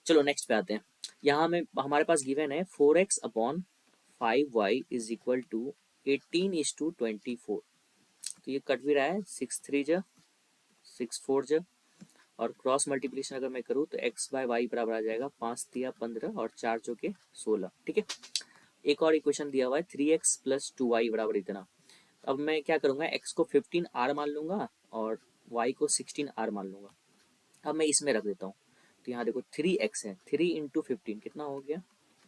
चलो नेक्स्ट पे आते हैं। यहाँ में हमारे पास गिवन है 4x upon 5y is equal to 18:24। तो ये कट भी रहा है, 6 3 जा 6 4 जा, और क्रॉस मल्टीप्लिकेशन अगर मैं करूँ तो x/y बराबर आ जाएगा 5 3 15 और 4 चौके 16, ठीक है। एक और इक्वेशन दिया हुआ है 3x + 2y बराबर इतना। अब मैं क्या करूँगा, x को 15r मान लूंगा और y को 16r मान लूंगा। अब मैं इसमें रख देता हूँ, तो यहाँ देखो 3x है, 3 इंटू 15 कितना हो गया,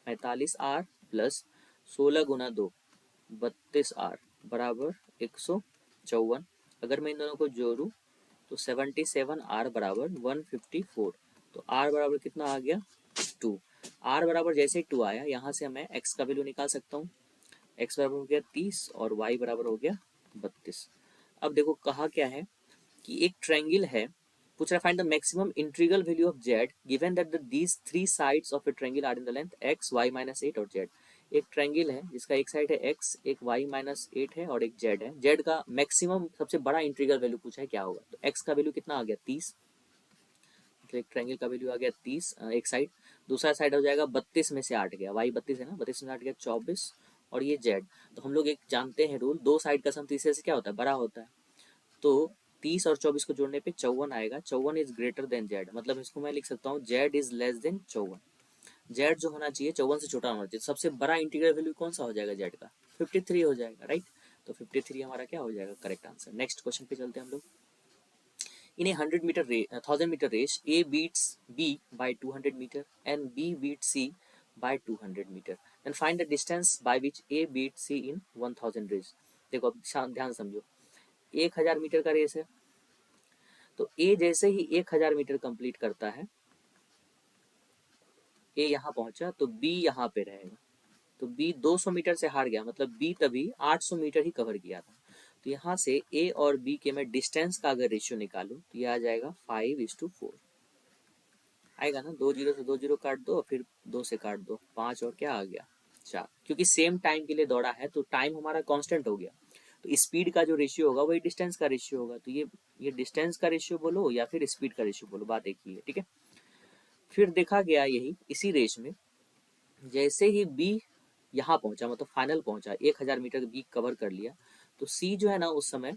45r प्लस 16 गुना 2 32r बराबर 154। अगर मैं इन दोनों को जोड़ूँ तो 77r बराबर 154। तो r बराबर कितना आ गया, 2। r बराबर जैसे ही 2 आया, यहाँ से मैं x का वैल्यू निकाल सकता हूँ। x बराबर हो गया 30 और y बराबर हो गया 32। अब देखो कहा क्या है कि एक ट्रायंगल है, पूछ रहा find the maximum integral value of z given that these 3 sides of a triangle are in the length x y - 8 और z। एक ट्रायंगल है जिसका एक साइड है x, एक y - 8 है और एक z है। z का मैक्सिमम सबसे बड़ा इंटीग्रल वैल्यू पूछा है क्या होगा, तो x का वैल्यू कितना आ गया 30, मतलब एक ट्रायंगल का वैल्यू आ गया 30 एक साइड, दूसरा साइड हो जाएगा 32 में से 8 गया, y 32 है ना, 32 में 8 गया 24, और ये z। तो हम लोग एक जानते हैं रूल, दो साइड का सम तीसरे से क्या होता है, बड़ा होता है। तो 30 और 24 को जोड़ने पे 54 आएगा, 54 इज ग्रेटर देन जेड, मतलब इसको मैं लिख सकता हूँ Z is less than 54। Z जो होना चाहिए 54 से छोटा होना चाहिए, सबसे बड़ा इंटीग्रल वैल्यू कौन सा हो जाएगा जेड का, 53 हो जाएगा, राइट। तो 53 हमारा क्या हो जाएगा, करेक्ट आंसर। नेक्स्ट क्वेश्चन पे चलते हैं हम लोग। In a 1000 metre race A beats B by 200 metre and B beat C by 200 metre, and find the distance by which A beat C in 1000 race. देखो अब ध्यान समझो, 1000 मीटर का रेस है, तो ए जैसे ही 1000 मीटर कंप्लीट करता है, ए यहाँ पहुंचा तो बी यहाँ पे रहेगा, तो बी 200 मीटर से हार गया, मतलब बी तभी 800 मीटर ही कवर किया था। तो यहाँ से ए और बी के मैं डिस्टेंस का अगर रेशियो निकालूं तो ये आ जाएगा 5:4 आएगा ना, 2 जीरो से 2 जीरो काट दो, फिर 2 से काट दो, 5 और क्या आ गया 4, क्योंकि सेम टाइम के लिए दौड़ा है तो टाइम हमारा कांस्टेंट हो गया। तो स्पीड का जो रेशियो होगा वही डिस्टेंस का रेशियो होगा, तो ये डिस्टेंस का रेशियो बोलो या फिर स्पीड का रेशियो बोलो, बात एक ही है, ठीक है। फिर देखा गया यही इसी रेस में, जैसे ही बी यहाँ पहुंचा, मतलब फाइनल पहुंचा, 1000 मीटर बी कवर कर लिया, तो सी जो है ना उस समय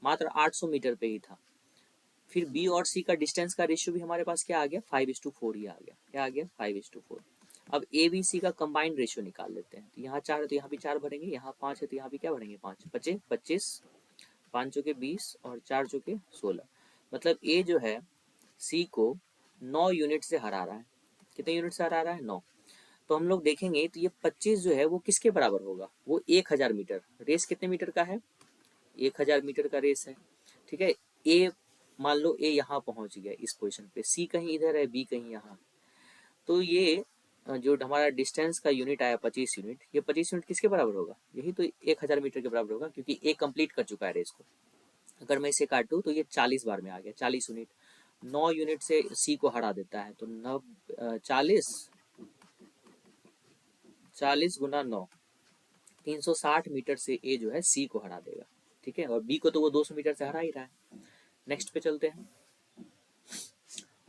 मात्र 800 मीटर पे ही था। फिर बी और सी का डिस्टेंस का रेशियो भी हमारे पास क्या आ गया, 5:4 ही आ गया, क्या आ गया 5:4। अब ए बी सी का कंबाइंड रेशियो निकाल लेते हैं, तो यहाँ 4 है तो यहाँ भी 4 भरेंगे, यहाँ 5 है तो यहाँ भी क्या भरेंगे 5, बचे 25, 5 चौके 20 और 4 चौके 16, मतलब ए जो है सी को 9 यूनिट से हरा रहा है। कितने यूनिट से हरा रहा है, 9। तो हम लोग देखेंगे तो ये 25 जो है वो किसके बराबर होगा, वो 1000 मीटर, रेस कितने मीटर का है, 1000 मीटर का रेस है, ठीक है। ए मान लो ए यहाँ पहुंच गया इस पोजीशन पे, सी कहीं इधर है, बी कहीं यहाँ, तो ये जो हमारा डिस्टेंस का यूनिट आया 25 यूनिट, ये 25 यूनिट किसके बराबर होगा, यही तो 1000 मीटर के बराबर होगा, क्योंकि ए कंप्लीट कर चुका है रेस को। अगर मैं इसे काटूं तो ये 40 बार में आ गया, 40 यूनिट, 9 यूनिट से सी को हटा देता है, तो 40 गुना 9, 360 मीटर से ए जो है सी को हरा देगा, ठीक है, और बी को तो वो 200 मीटर से हरा ही रहा है। नेक्स्ट पे चलते हैं।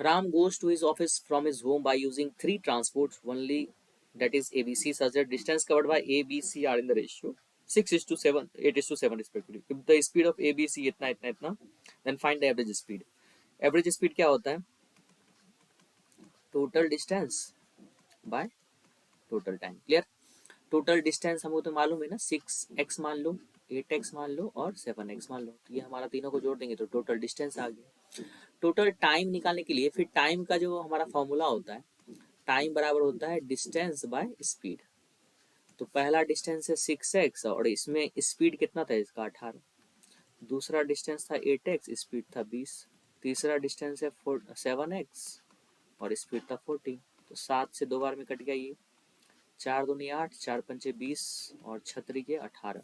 Ram goes to his office from his home by using three transports only, that is ABC, such that distance covered by A, B, C are in the ratio 6:7, 8:7 respectively. If the speed of A, B, C इतना इतना इतना, then find the average speed. Average speed क्या होता है, total distance by total time. Clear? Total distance हमको तो मालूम है ना, 6x मान लो, 8x मान लो और 7x मान लो, तो ये हमारा तीनों को जोड़ देंगे तो टोटल डिस्टेंस आ गया। टोटल टाइम निकालने के लिए फिर टाइम का जो हमारा फॉर्मूला होता है, टाइम बराबर होता है डिस्टेंस बाय स्पीड। तो पहला डिस्टेंस है 6x और इसमें स्पीड कितना था इसका 18, दूसरा डिस्टेंस था 8x, स्पीड था 20, तीसरा डिस्टेंस है 7x और स्पीड था 14। तो 7 से 2 बार में कट गया ये, 4 दूनी 8, 4 पंचे 20 और 6 के 18।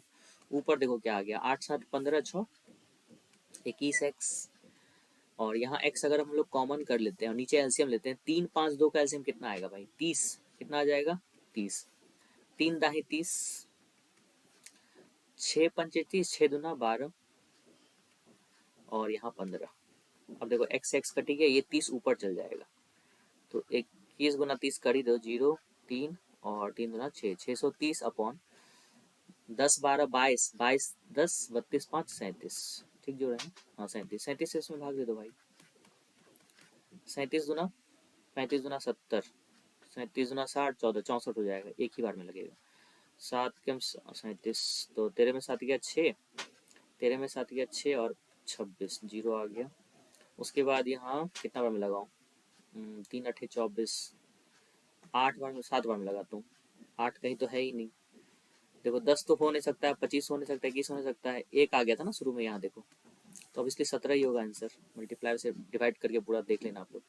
ऊपर देखो क्या आ गया, 8 7 15 6 21x, और यहाँ x अगर हम लोग कॉमन कर लेते हैं और नीचे एलसीएम लेते हैं, 3 5 2 का एलसीएम कितना आएगा भाई, 30, कितना आ जाएगा 30, 3 दाही 30, 6 पंचे 30, 6 दूना 12 और यहाँ 15। अब देखो x x कटी गया, ये 30 ऊपर चल जाएगा, तो 21 गुना 30 कर ही दो, 0 3 और 3 दूना 6, 630 अपॉन 10 12 22, 22 10 32 5 37, ठीक जो रहे, हाँ 37, 37 से इसमें भाग दे दो भाई, 37 दूना 35 दूना 70, 37 दूना 60, 14 64 हो जाएगा, एक ही बार में लगेगा, 7 कम 37, तो तेरे में 7 गया 6, तेरे में 7 गया 6 और 26, 0 आ गया। उसके बाद यहाँ कितना बार में लगाऊँ, 3 8 24, 8 बार में 7 बार में लगाता हूँ, 8 कहीं तो है ही नहीं, देखो 10 तो हो नहीं सकता है, 25 हो नहीं सकता है, 21 हो नहीं सकता है, एक आ गया था ना शुरू में यहाँ देखो, तो अब इसलिए 17 ही होगा आंसर, मल्टीप्लायर से डिवाइड करके पूरा देख लेना आप लोग।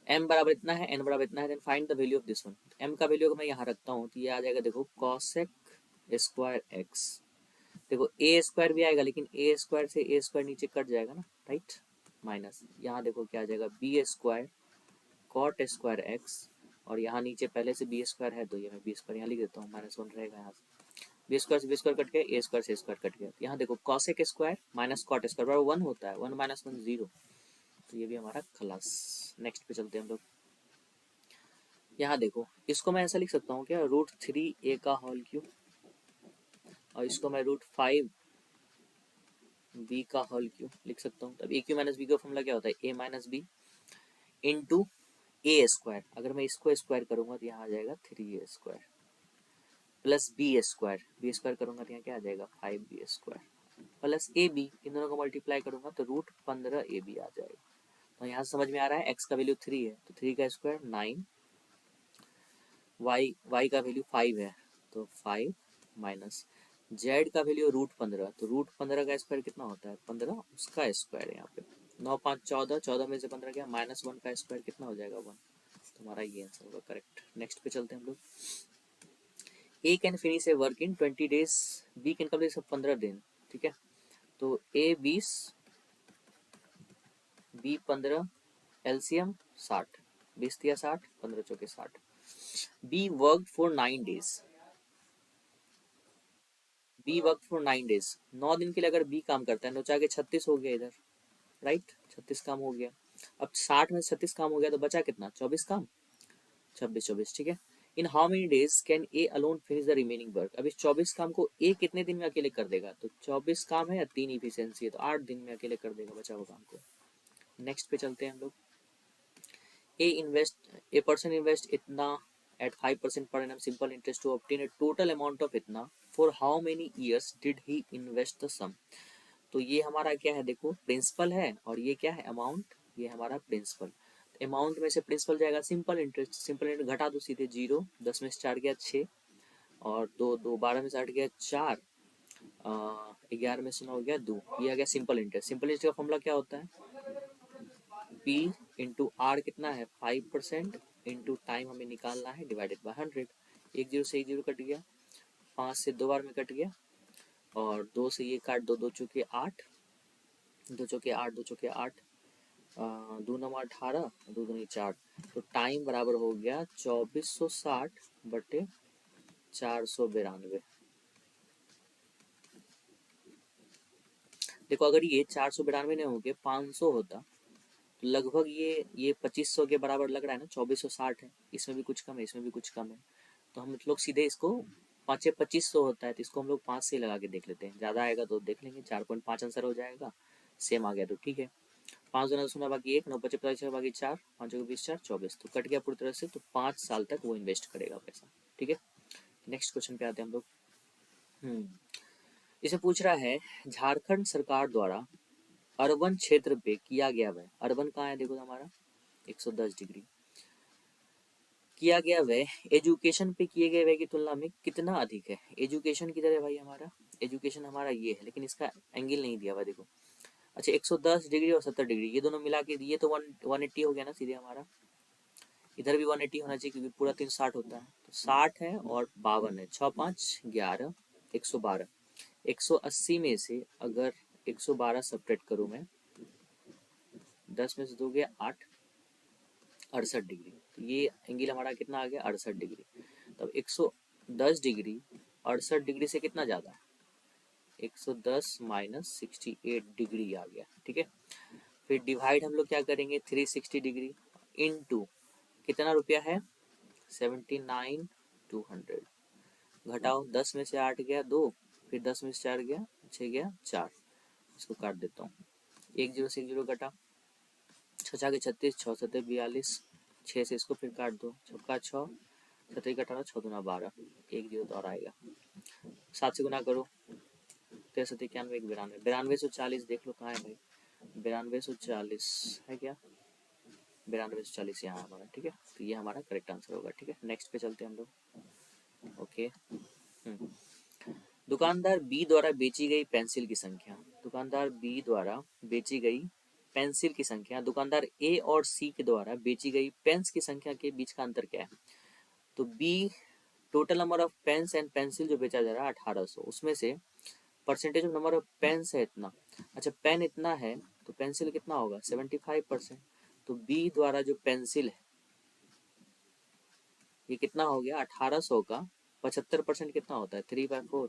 m बराबर इतना है, n बराबर इतना है, then find the value of this one. m का वैल्यू अगर मैं यहाँ रखता हूँ तो ये आ जाएगा देखो cosec स्क्वायर x, देखो a स्क्वायर भी आएगा लेकिन a स्क्वायर से a स्क्वायर नीचे कट जाएगा ना, राइट, माइनस, यहाँ देखो क्या आ जाएगा b square cot square x, और यहाँ नीचे पहले से b स्क्वायर है तो ये मैं b स्क्वायर यहाँ लिख देता हूँ, -1 रहेगा यहाँ से, बी स्क्वायर से बी स्क्वायर कट गया, ए स्क्वायर से स्क्वायर कट गया, यहाँ देखो cosec square minus cot square बराबर 1 होता है, 1 - 1 0, तो ये भी हमारा खलास। नेक्स्ट पे चलते हैं हम लोग। यहाँ देखो इसको मैं ऐसा लिख सकता हूँ क्या, √3a का होल क्यूब, और इसको मैं √5b का होल क्यूब लिख सकता हूँ। तब a क्यू माइनस बी का फॉर्मूला क्या होता है, a minus B into A square, अगर मैं इसको स्क्वायर करूंगा तो यहाँ आ जाएगा 3a square plus B square करूंगा तो यहाँ क्या आ जाएगा 5b square plus a b, इन दोनों को मल्टीप्लाई करूंगा तो √15ab आ जाएगा। तो यहाँ समझ में आ रहा है x का वैल्यू 3 है तो 3 का स्क्वायर 9, y का वैल्यू 5 है तो 5 माइनस z का वैल्यू √15, तो √15 का स्क्वायर कितना होता है 15, उसका स्क्वायर है यहाँ पे 9 5 14, 14 में से 15 गया, -1 का स्क्वायर कितना हो जाएगा 1, तो हमारा ये आंसर होगा करेक्ट। नेक्स्ट पे चलते हैं हम लोग। A can finish A work in 20 days, B can complete 15 दिन, ठीक है, तो A 20, B 15, एलसीएम 60, 20 दिया 60, 15 चौके 60। B work for 9 days, B work for 9 days, 9 दिन के लिए अगर B काम करता है, 9 चाके 36 हो गया इधर, राइट, 36 काम हो गया। अब 60 में 36 काम हो गया तो बचा कितना, 24 काम, 26 24, ठीक है। In how many days can A alone finish the remaining work, अब इस 24 काम को ए कितने दिन में अकेले कर देगा, तो 24 काम है या 3 इफिशियंसी है तो 8 दिन में अकेले कर देगा बचा हुआ काम को। नेक्स्ट पे चलते हैं हम लोग। ए पर्सन इन्वेस्ट इतना at 5% per annum simple interest to obtain a total amount of इतना, for how many years did he invest the sum। तो ये हमारा क्या है देखो प्रिंसिपल है और ये क्या है अमाउंट, ये हमारा प्रिंसिपल, अमाउंट में से प्रिंसिपल जाएगा सिंपल इंटरेस्ट, सिंपल इंटरेस्ट घटा दो सीधे 0, 10 में से 4 गया 6 और 2 2 12 में से 8 गया 4 11 में से 9 गया 2, ये आ गया सिंपल इंटरेस्ट। सिंपल इंटरेस्ट का फॉर्मूला क्या होता है, P इंटू आर कितना है 5% इंटू टाइम हमें निकालना है डिवाइडेड बाय 100। 1 0 से 1 0 कट गया, 5 से 2 बार में कट गया, और 2 से ये काट दो, 2 चौके 8, 2 चौके 8, 2 चौके 8, 2 9 18, 2 दूनी 4, तो टाइम बराबर हो गया 2460 बटे 492। देखो अगर ये 492 नहीं होंगे 500 होता तो लगभग ये 2500 के बराबर लग रहा है ना, 2460 है, इसमें भी कुछ कम है, इसमें भी कुछ कम है, तो हम लोग सीधे इसको 2500 होता है तो इसको हम लोग 5 से लगा के देख लेते हैं, ज़्यादा आएगा तो देख लेंगे, 4.5 आंसर हो जाएगा, सेम आ गया तो ठीक है। 5 दूना 10 बाकी 1, 9 25 25 बाकी 4, 5 20 4 24, तो कट गया पूरी तरह से, तो 5 साल तक वो इन्वेस्ट करेगा पैसा, ठीक है। नेक्स्ट क्वेश्चन पे आते हैं हम लोग। इसे पूछ रहा है झारखंड सरकार द्वारा अर्बन क्षेत्र पे किया गया वह, अर्बन कहाँ है देखो हमारा 110 डिग्री, किया गया वह एजुकेशन पे किए गए वह की तुलना में कितना अधिक है। एजुकेशन किधर है भाई हमारा, एजुकेशन हमारा ये है, लेकिन इसका एंगल नहीं दिया हुआ देखो। अच्छा 110 डिग्री और 70 डिग्री ये दोनों मिला के, ये तो 180 हो गया ना सीधे हमारा, इधर भी 180 होना चाहिए क्योंकि पूरा 360 होता है, तो 60 है और 52 है, 6 5 11, 112, 180 में से अगर 112 सब्ट्रैक्ट करूँ मैं, 10 में से 2 गया 8, 68 डिग्री, तो ये एंगल हमारा कितना आ गया 68 डिग्री। तब 110 डिग्री 68 डिग्री से कितना ज़्यादा है, 110 माइनस 68 डिग्री आ गया, ठीक है। फिर डिवाइड हम लोग क्या करेंगे 360 डिग्री इनटू कितना रुपया है 79,200, घटाओ 10 में से 8 गया 2, फिर 10 में से 4 गया 6 गया 4, इसको काट देता हूँ, 1 0 से 1 0 कटा, 6 के 36, 6 7 42, 6 से इसको फिर काट दो, छक्का 6, 7 18, 6 दूना 12, 1 0 तो और आएगा, 7 से गुना करो, 63 91 92, 9240 देख लो कहाँ है भाई, 9240 है क्या, 9240 यहाँ हमारा, ठीक है, तो ये हमारा करेक्ट आंसर होगा, ठीक है। नेक्स्ट पे चलते हैं हम लोग, ओके। दुकानदार बी द्वारा बेची गई पेंसिल की संख्या, दुकानदार बी द्वारा बेची गई पेंसिल की संख्या दुकानदार ए और सी के द्वारा बेची गई पेन्स की संख्या के बीच का अंतर क्या है। तो B total number of pens and pencil जो बेचा जा रहा है 1800, उसमें से percentage of number of pens है इतना, अच्छा पेन इतना है तो पेंसिल कितना होगा 75%, तो बी द्वारा जो पेंसिल है ये कितना हो गया 1800 का 75% कितना होता है 3/4,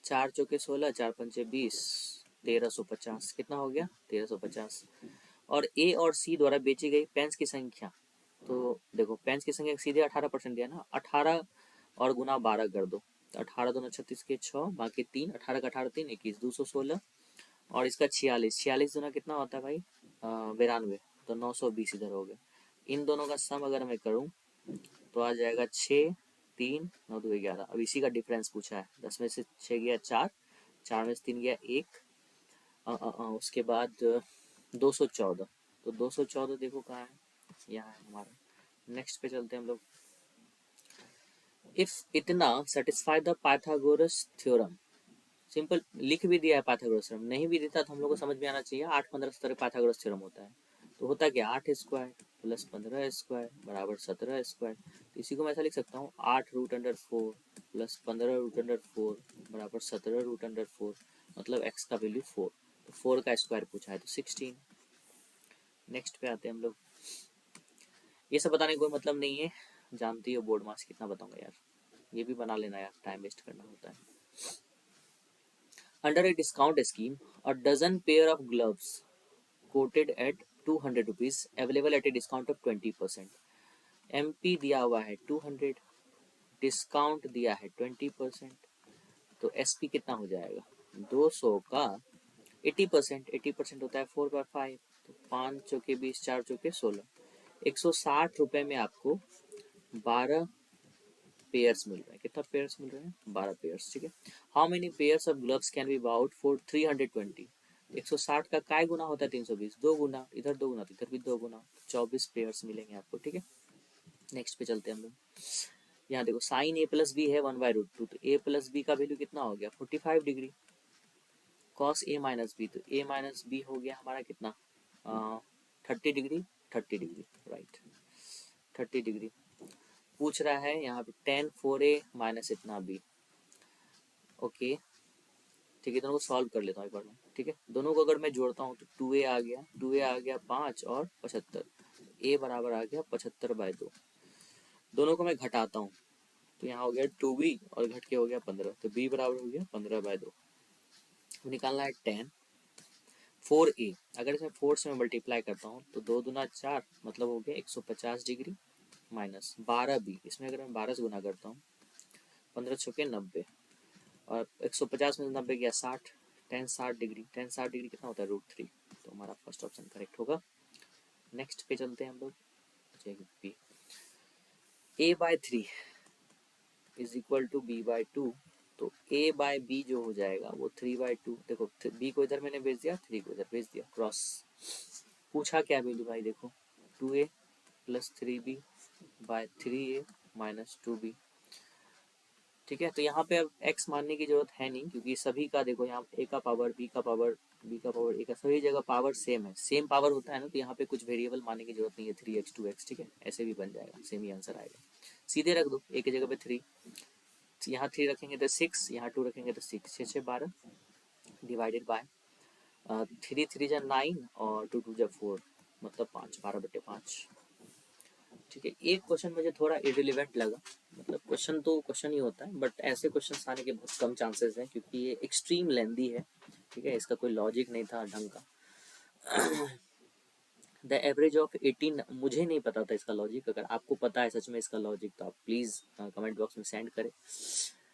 4 चौके 16, 4 पंचे 20, 1350 कितना हो गया 1350। और ए और सी द्वारा बेची गई पेन्स की संख्या, तो देखो पेन्स की संख्या सीधे 18% दिया ना, 18 और गुना 12 कर दो, तो 18 दोनों 36 के 6 बाकी 3, 18 का 18 3 21 216, और इसका 46, 46 दोनों कितना होता है भाई 92, तो 920 इधर हो गया। इन दोनों का सम अगर मैं करूँ तो आ जाएगा 6 3 9 2 11, अब इसी का डिफरेंस पूछा है, 10 में से 6 गया 4, 4 में से 3 गया 1, उसके बाद 214, तो 214 देखो कहाँ है, यहाँ है हमारा। नेक्स्ट पे चलते हैं हम लोग, इफ इतना satisfy the Pythagoras theorem, simple लिख भी दिया है पाइथागोरस थ्योरम, नहीं भी देता तो हम लोग को समझ में आना चाहिए 8 15 17 पाइथागोरस थ्योरम होता है, तो होता क्या 8 स्क्वायर प्लस 15 स्क्वायर बराबर 17 स्क्वायर, तो इसी को मैं ऐसा लिख सकता हूँ 8 root under 4 plus 15 root under 4 बराबर 17 रूट अंडर 4, मतलब एक्स का वैल्यू 4, तो 4 का स्क्वायर पूछा है तो 16। नेक्स्ट पे आते हैं हम लोग, ये सब बताने का कोई मतलब नहीं है, जानती हो बोर्ड मार्क्स कितना बताऊंगा यार, ये भी बना लेना यार, टाइम वेस्ट करना होता है। Under a discount scheme a dozen pair of gloves coated at 200 rupees available at a discount of 20%, MP दिया हुआ है 200, डिस्काउंट दिया है 20%, तो एसपी कितना हो जाएगा 200 का 80%, 80% होता है 4/5, तो 5 चौके 20, 4 चौके 16, 160 रुपए में आपको 12 पेयर्स मिल रहे हैं, कितना पेयर्स मिल रहे हैं 12 पेयर्स, ठीक है। How many pairs of gloves can be bought for 320, 160 का काय गुना होता है 320, 2 गुना, इधर 2 गुना तो इधर भी 2 गुना, 24 पेयर्स मिलेंगे आपको, ठीक है। नेक्स्ट पे चलते हैं हम लोग, यहाँ देखो साइन ए प्लस बी है 1/√2, तो ए प्लस बी का वैल्यू कितना हो गया 45 degree. Cos A minus B, तो ए माइनस बी हो गया हमारा कितना 30 डिग्री, 30 डिग्री राइट, 30 डिग्री। पूछ रहा है यहाँ पे टेन 4a माइनस इतना बी। ओके ठीक है, दोनों को सॉल्व कर लेता हूँ एक बार में। ठीक है, दोनों को अगर मैं जोड़ता हूँ तो 2a आ गया, 2a आ गया 5 और 75, a बराबर आ गया 75/2। दोनों को मैं घटाता हूँ तो यहाँ हो गया 2b और घट के हो गया 15, तो b बराबर हो गया 15/2। निकालना है 10 4a, अगर इसमें 4 से मैं मल्टीप्लाई करता हूँ तो 2 दूना 4 मतलब हो गया 150 डिग्री माइनस 12b, इसमें अगर मैं 12 से गुना करता हूँ 15 छुके 90 और 150 में 90 गया 60, 10 60 डिग्री, 10 60 डिग्री कितना होता है √3, तो हमारा फर्स्ट ऑप्शन करेक्ट होगा। नेक्स्ट पे चलते हैं हम लोग। B a/3 is equal to b/2, तो a/b जो हो जाएगा वो 3/2। देखो b को इधर मैंने भेज दिया, 3 को इधर भेज दिया, क्रॉस। पूछा क्या वैल्यू भाई, देखो 2a plus 3b/3a minus 2b। ठीक है, तो यहाँ पे अब x मानने की जरूरत है नहीं, क्योंकि सभी का देखो यहाँ a का पावर b का पावर b का पावर a का, सभी जगह पावर सेम है, सेम पावर होता है ना, तो यहाँ पे कुछ वेरिएबल मानने की जरूरत नहीं है, 3x 2x। ठीक है, ऐसे भी बन जाएगा, सेम ही आंसर आएगा, सीधे रख दो a की जगह पे 3, यहाँ 3 रखेंगे तो 6, यहाँ 2 रखेंगे तो 6, 6 6 12 डिवाइडेड बाय 3 3 जा 9 और 2 2 जा 4 मतलब 5, 12/5। ठीक है, एक क्वेश्चन मुझे थोड़ा इरिलेवेंट लगा, मतलब क्वेश्चन तो क्वेश्चन ही होता है, बट ऐसे क्वेश्चन आने के बहुत कम चांसेस हैं, क्योंकि ये एक्सट्रीम लेंदी है। ठीक है, इसका कोई लॉजिक नहीं था ढंग का। द एवरेज ऑफ 18, मुझे नहीं पता था इसका लॉजिक, अगर आपको पता है सच में इसका लॉजिक तो आप प्लीज़ कमेंट बॉक्स में सेंड करें।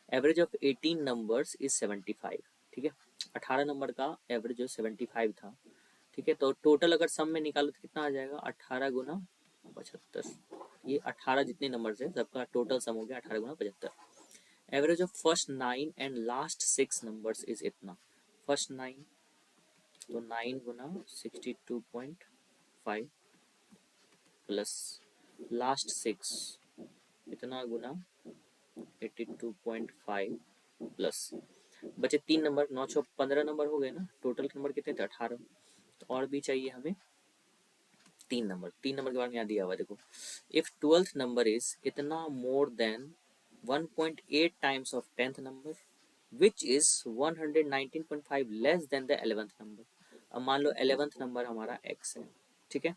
Average of 18 numbers is 75। ठीक है, 18 नंबर का एवरेज जो 75 था। ठीक है, तो टोटल अगर सम में निकालो तो कितना आ जाएगा 18 गुना 75, ये 18 जितने नंबर्स है सबका टोटल सम हो गया 18 गुना 75। Average of first 9 and last 6 numbers is इतना। फर्स्ट 9 तो 9 गुना 62.5 प्लस लास्ट 6 इतना गुना 82.5 प्लस बचे 3 नंबर, 9 6 15 नंबर हो गए ना, टोटल नंबर कितने थे 18, तो और भी चाहिए हमें 3 नंबर। 3 नंबर के बारे में यहाँ दिया हुआ देखो, इफ 12th नंबर इज इतना more than 1.8 times of 10th number which is 119.5 less than the 11th number. अब मान लो 11th नंबर हमारा x है। ठीक है,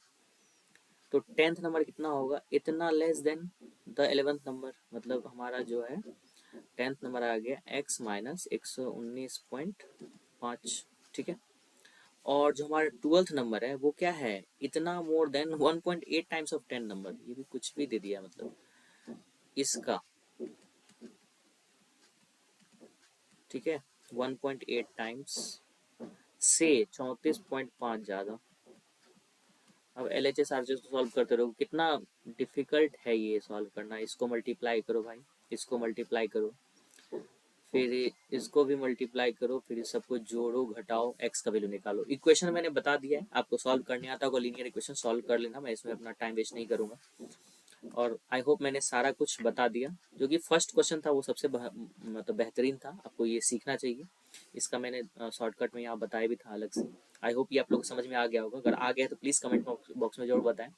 तो 10th नंबर कितना होगा इतना less than the 11th number, मतलब हमारा जो है 10th नंबर आ गया x माइनस 119.5। ठीक है, और जो हमारा 12th नंबर है वो क्या है इतना more than 1.8 times of 10 number, ये भी कुछ भी दे दिया मतलब इसका। ठीक है, 1.8 टाइम्स से 34.5 ज्यादा। अब LHS RHS को सॉल्व करते रहो, कितना डिफिकल्ट है ये सॉल्व करना। इसको मल्टीप्लाई करो भाई, इसको मल्टीप्लाई करो, फिर इसको भी मल्टीप्लाई करो, फिर इस सबको जोड़ो घटाओ, x का वैल्यू निकालो। इक्वेशन मैंने बता दिया है, आपको सॉल्व करने आता होगा लीनियर इक्वेशन सॉल्व कर लेना, मैं इसमें अपना टाइम वेस्ट नहीं करूंगा। और आई होप मैंने सारा कुछ बता दिया। जो कि फर्स्ट क्वेश्चन था वो सबसे मतलब बेहतरीन था, आपको ये सीखना चाहिए। इसका मैंने शॉर्टकट में यहाँ बताया भी था अलग से। आई होप ये आप लोग को समझ में आ गया होगा, अगर आ गया तो प्लीज़ कमेंट बॉक्स में जरूर बताएं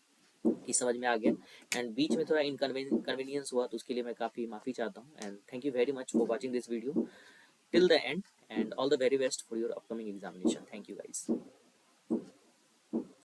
कि समझ में आ गया। एंड बीच में थोड़ा इनकन्वीनियंस हुआ तो उसके लिए मैं काफ़ी माफ़ी चाहता हूँ। And thank you very much for watching this video till the end, and all the very best for your upcoming examination. Thank you guys.